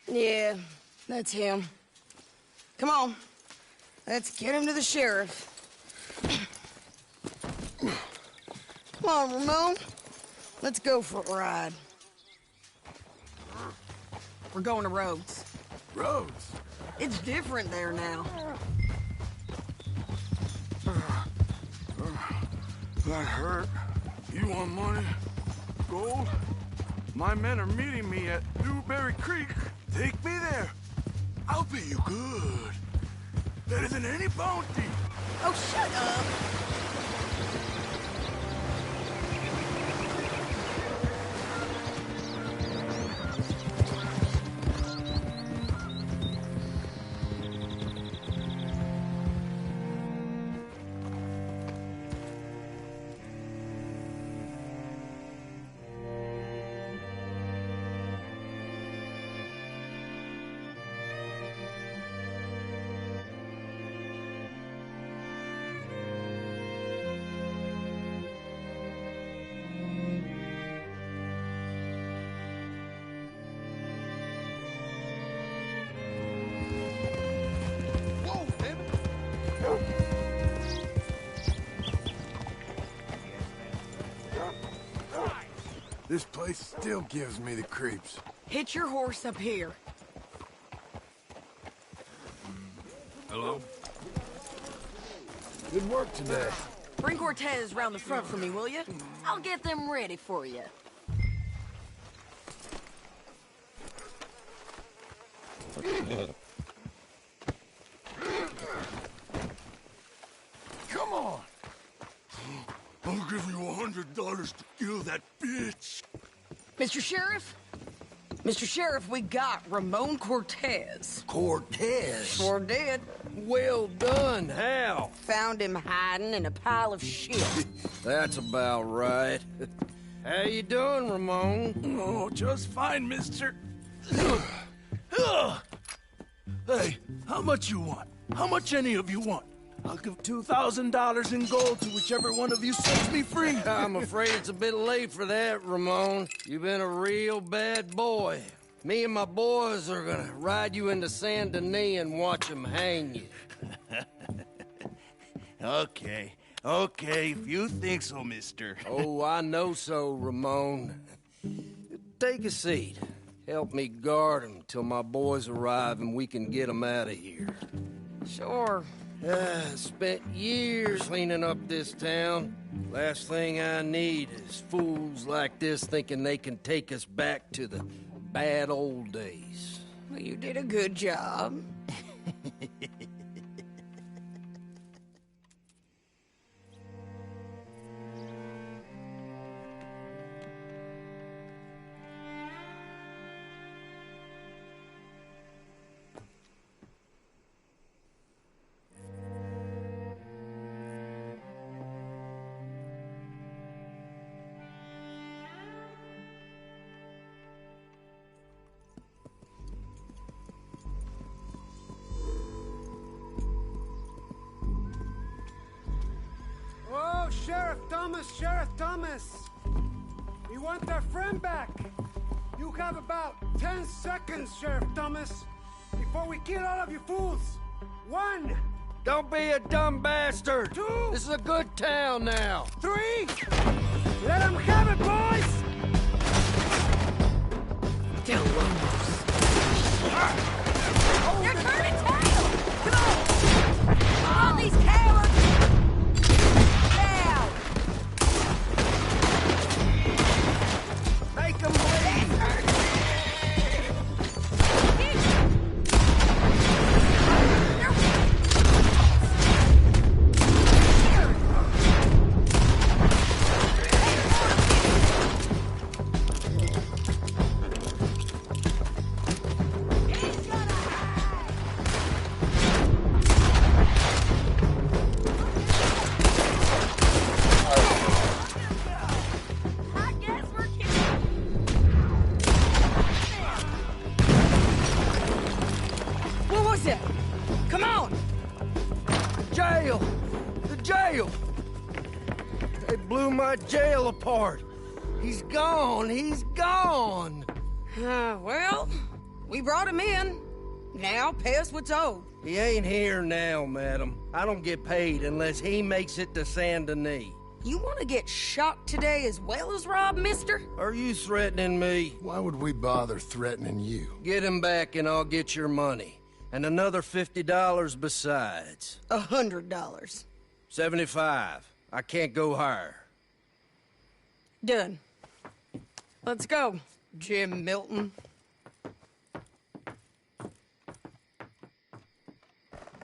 Yeah, that's him. Come on. Let's get him to the sheriff. Come on, Ramon. Let's go for a ride. We're going to Rhodes. Rhodes? It's different there now. That hurt. You want money? Gold? My men are meeting me at Newberry Creek. Take me there. I'll pay you good. Better than any bounty. Oh, shut up. This place still gives me the creeps. Hitch your horse up here. Hello? Good work today. Bring Cortez round the front for me, will you? I'll get them ready for you. Come on! I'll give you $100 to kill that bitch. Mr. Sheriff? Mr. Sheriff, we got Ramon Cortez. Cortez? Sure did. Well done. How? Found him hiding in a pile of shit. That's about right. How you doing, Ramon? Oh, just fine, mister. Hey, how much you want? How much any of you want? I'll give $2,000 in gold to whichever one of you sets me free. I'm afraid it's a bit late for that, Ramon. You've been a real bad boy. Me and my boys are gonna ride you into Saint Denis and watch them hang you. Okay, if you think so, mister. Oh, I know so, Ramon. Take a seat. Help me guard them till my boys arrive and we can get them out of here. Sure. Spent years cleaning up this town. Last thing I need is fools like this thinking they can take us back to the bad old days. Well, you did a good job. Sheriff Thomas! We want our friend back! You have about 10 seconds, Sheriff Thomas, before we kill all of you fools! 1! Don't be a dumb bastard! 2! This is a good town now! 3! Let them have blew my jail apart. He's gone. He's gone. Well, we brought him in. Now pay us what's owed. He ain't here now, madam. I don't get paid unless he makes it to Saint Denis. You want to get shot today as well as Rob, mister? Are you threatening me? Why would we bother threatening you? Get him back and I'll get your money. And another $50 besides. $100. 75. I can't go higher. Done. Let's go, Jim Milton.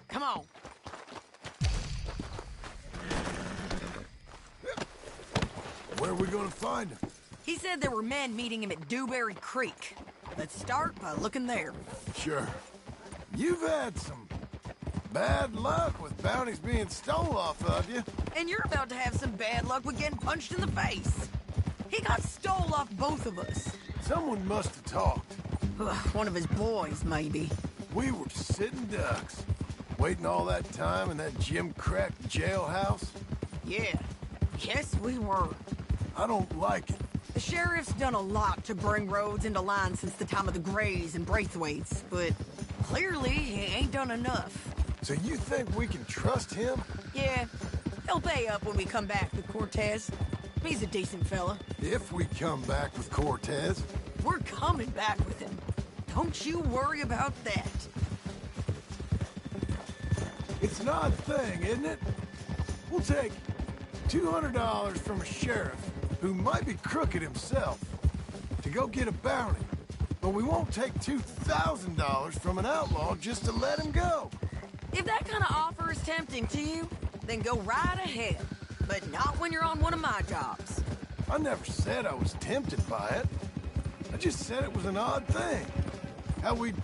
Come on. Where are we gonna find him? He said there were men meeting him at Dewberry Creek. Let's start by looking there. Sure. You've had some bad luck with bounties being stole off of you. And you're about to have some bad luck with getting punched in the face. He got stole off both of us. Someone must have talked. One of his boys, maybe. We were sitting ducks, waiting all that time in that gim-crack jailhouse. Yeah. Yes, we were. I don't like it. The sheriff's done a lot to bring roads into line since the time of the Grays and Braithwaites, but clearly he ain't done enough. So you think we can trust him? Yeah. He'll pay up when we come back with Cortez. He's a decent fella. If we come back with Cortez. We're coming back with him. Don't you worry about that. It's an odd thing, isn't it? We'll take $200 from a sheriff who might be crooked himself to go get a bounty, but we won't take $2,000 from an outlaw just to let him go. If that kind of offer is tempting to you, then go right ahead, but not when you're on one of my jobs. I never said I was tempted by it. I just said it was an odd thing. How we'd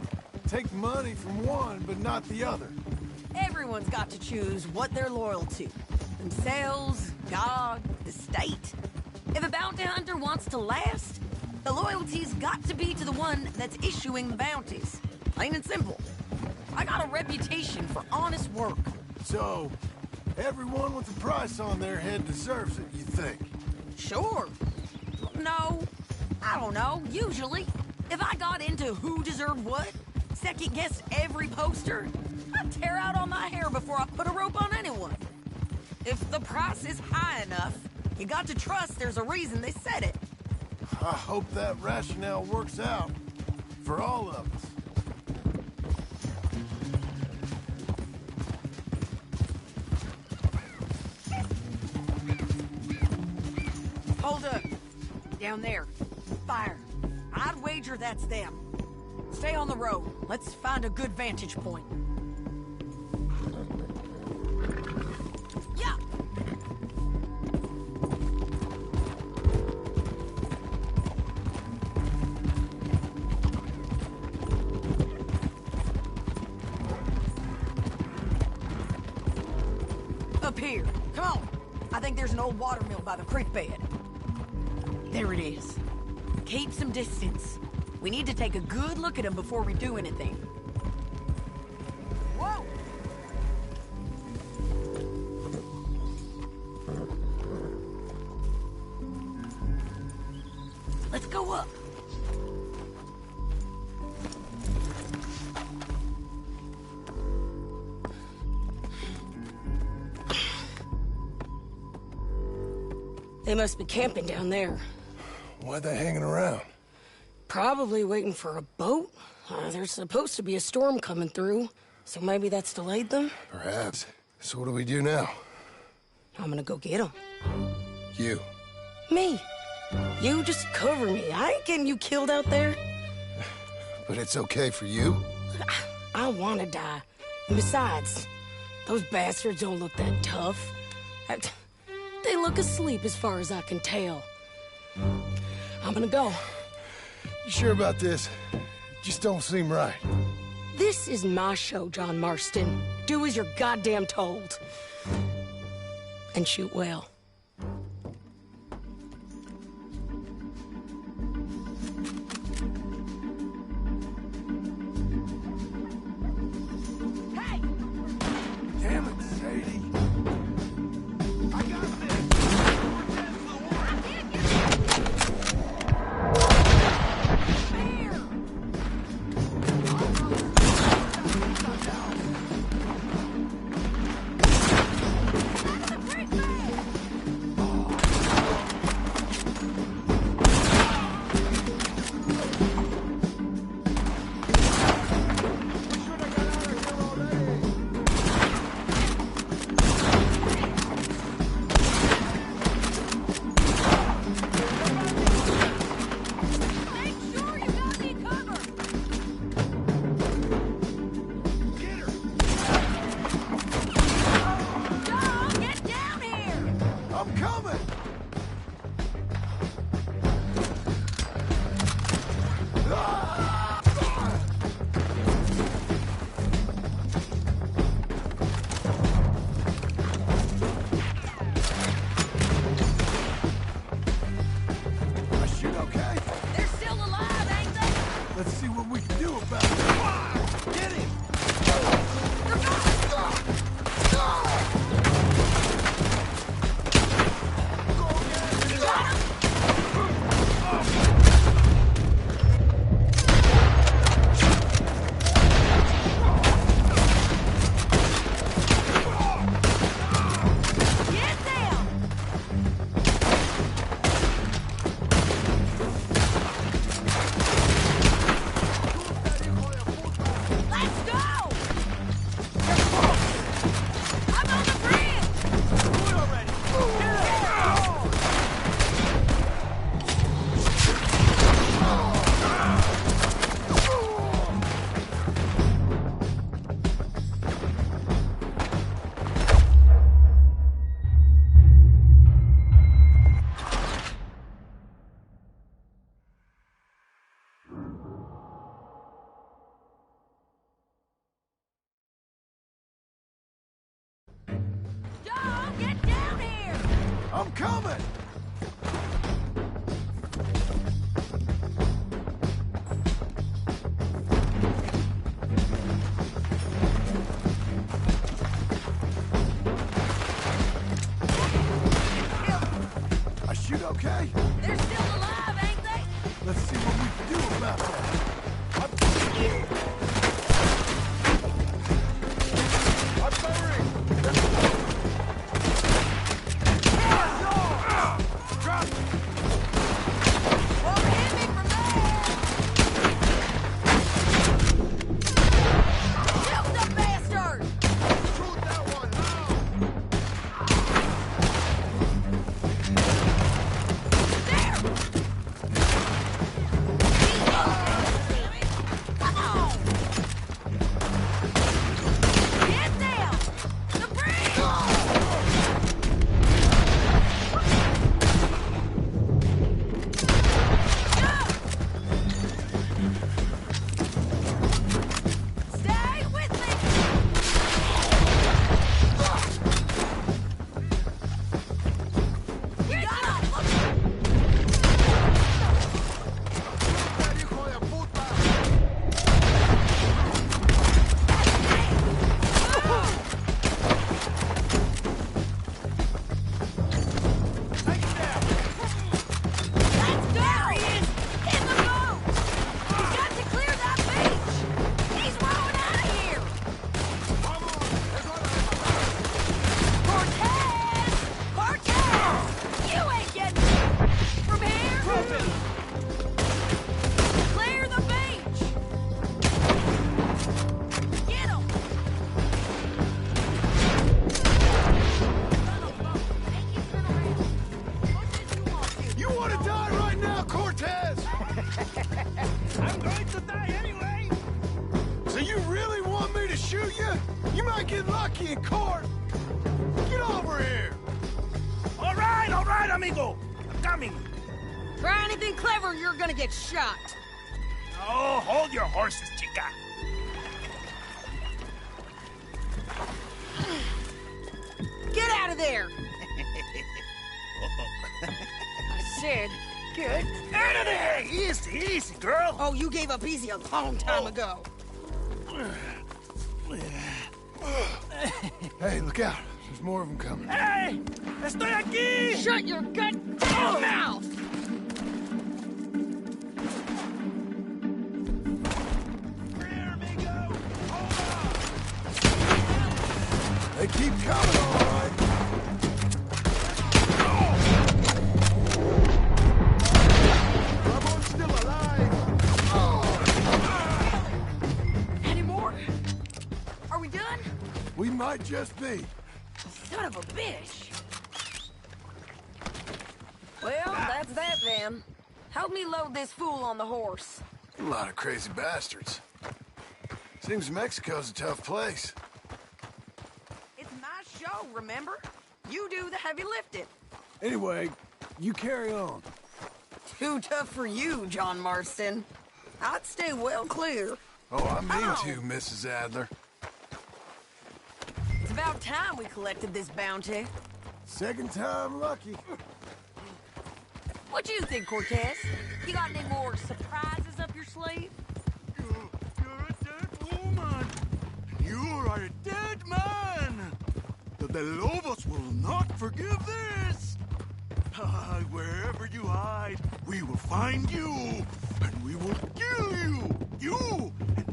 take money from one but not the other. Everyone's got to choose what they're loyal to. Themselves, God, the state. If a bounty hunter wants to last, the loyalty's got to be to the one that's issuing the bounties. Plain and simple. I got a reputation for honest work. So, everyone with a price on their head deserves it, you think? Sure. No, I don't know, usually. If I got into who deserved what, second-guessed every poster, I'd tear out all my hair before I put a rope on anyone. If the price is high enough, you got to trust there's a reason they said it. I hope that rationale works out for all of us. Hold up. Down there. Fire. I'd wager that's them. Stay on the road. Let's find a good vantage point. Yeah! Up here. Come on. I think there's an old water mill by the creek bed. There it is. Keep some distance. We need to take a good look at him before we do anything. Whoa! Let's go up. They must be camping down there. Why are they hanging around? Probably waiting for a boat. There's supposed to be a storm coming through, so maybe that's delayed them? Perhaps. So what do we do now? I'm gonna go get them. You. Me. You just cover me. I ain't getting you killed out there. But it's okay for you? I wanna die. And besides, those bastards don't look that tough. They look asleep as far as I can tell. I'm gonna go. You sure about this? Just don't seem right. This is my show, John Marston. Do as you're goddamn told. And shoot well. Hey! Damn it, Sadie. I got this. I'm coming! I shoot okay? They're still alive, ain't they? Let's see what we can do about that. I'm firing! Drop! Won't hit me from there! Shoot the bastard! Shoot that one now! There! Come on! Get down! The bridge! Stay with me! You got him! Hijo de puta! Let's go! He is! In the boat! He's got to clear that beach! He's rowing out of here! Cortez! Cortez! You ain't getting from here! Clear the beach! Get him! You want to die right now, Cortez? I'm going to die anyway! So you really want me to shoot you? You might get lucky in court. Get over here. All right, amigo. I'm coming. Try anything clever, you're gonna get shot. Oh, hold your horses, chica. Get out of there! I said, get out of there! Easy, easy, girl. Oh, you gave up easy a long time ago. Hey, look out. There's more of them coming. Hey, estoy aquí. Shut your goddamn mouth! They keep coming, all right. Ramon's still alive. Any more? Are we done? We might just be. Son of a bitch. Well, that's that then. Help me load this fool on the horse. A lot of crazy bastards. Seems Mexico's a tough place. It's my show, remember? You do the heavy lifting. Anyway, you carry on. Too tough for you, John Marston. I'd stay well clear. Oh, I mean to, Mrs. Adler. It's about time we collected this bounty. Second time lucky. What you think, Cortez? You got any more surprises up your sleeve? You're a dead woman. You are a dead man. The Lobos will not forgive this. Wherever you hide, we will find you, and we will kill you. You and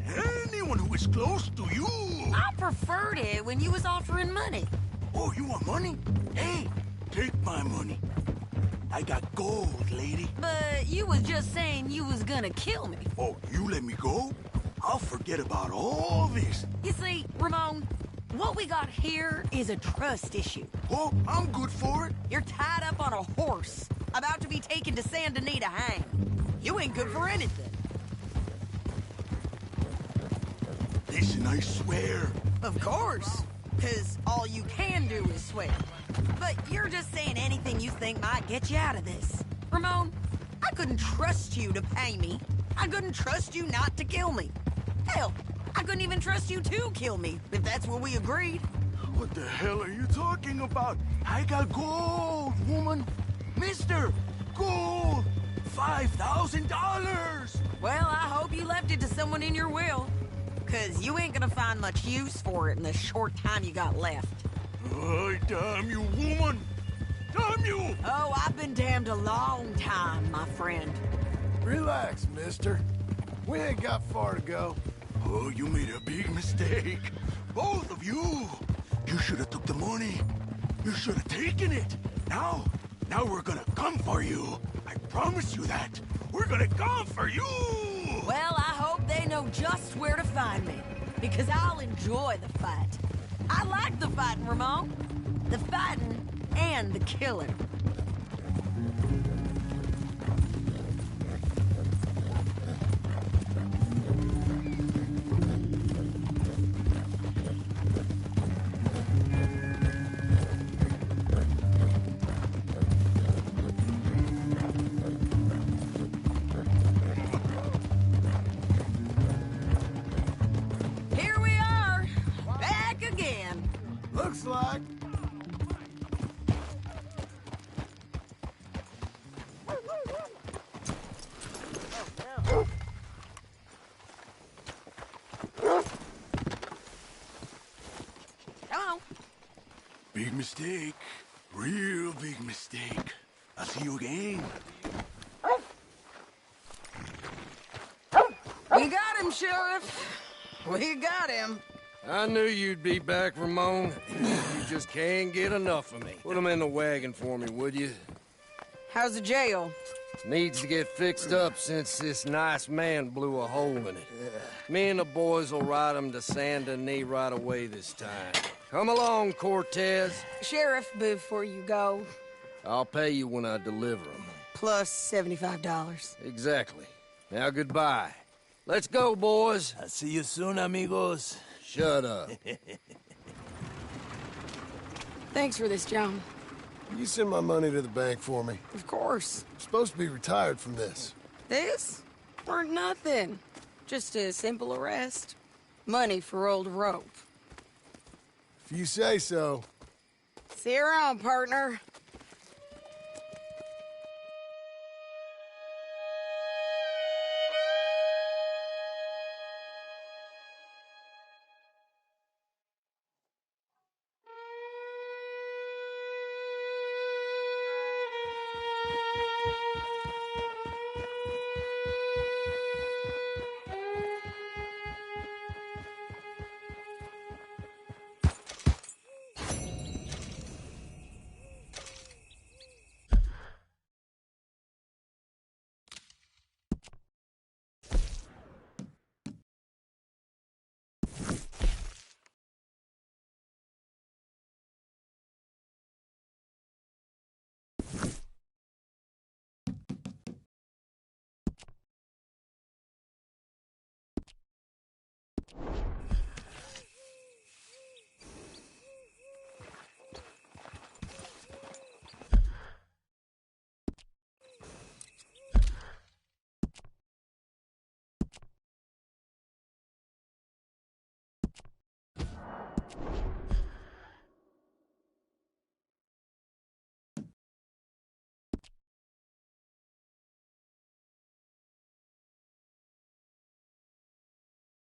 anyone who is close to you. I preferred it when you was offering money. Oh, you want money? Hey, take my money. I got gold, lady. But you was just saying you was gonna kill me. Oh, you let me go? I'll forget about all this. You see, Ramon, what we got here is a trust issue. Oh, I'm good for it. You're tied up on a horse, about to be taken to Saint Denis to hang. You ain't good for anything. Listen, I swear. Of course, because all you can do is swear. But you're just saying anything you think might get you out of this. Ramon, I couldn't trust you to pay me. I couldn't trust you not to kill me. Hell, I couldn't even trust you to kill me, if that's what we agreed. What the hell are you talking about? I got gold, woman. Mister, gold. $5,000. Well, I hope you left it to someone in your will. Because you ain't gonna find much use for it in the short time you got left. Oh, damn you, woman. Damn you! Oh, I've been damned a long time, my friend. Relax, mister. We ain't got far to go. Oh, you made a big mistake. Both of you. You should have took the money. You should have taken it. Now we're gonna come for you. I promise you that. We're gonna come for you! Well, I hope they know just where to find me. Because I'll enjoy the fight. I like the fighting, Ramon. The fighting and the killing. Here we are, back again. Looks like. Come on. Big mistake. Real big mistake. I'll see you again. We got him, Sheriff. We got him. I knew you'd be back, Ramon. You just can't get enough of me. Put him in the wagon for me, would you? How's the jail? Needs to get fixed up since this nice man blew a hole in it. Me and the boys will ride him to Saint Denis right away this time. Come along, Cortez. Sheriff, before you go, I'll pay you when I deliver him. plus $75. Exactly. Now, goodbye. Let's go, boys. I'll see you soon, amigos. Shut up. Thanks for this, John. You send my money to the bank for me. Of course. I'm supposed to be retired from this. This? Weren't nothing. Just a simple arrest. Money for old rope. If you say so. See you around, partner.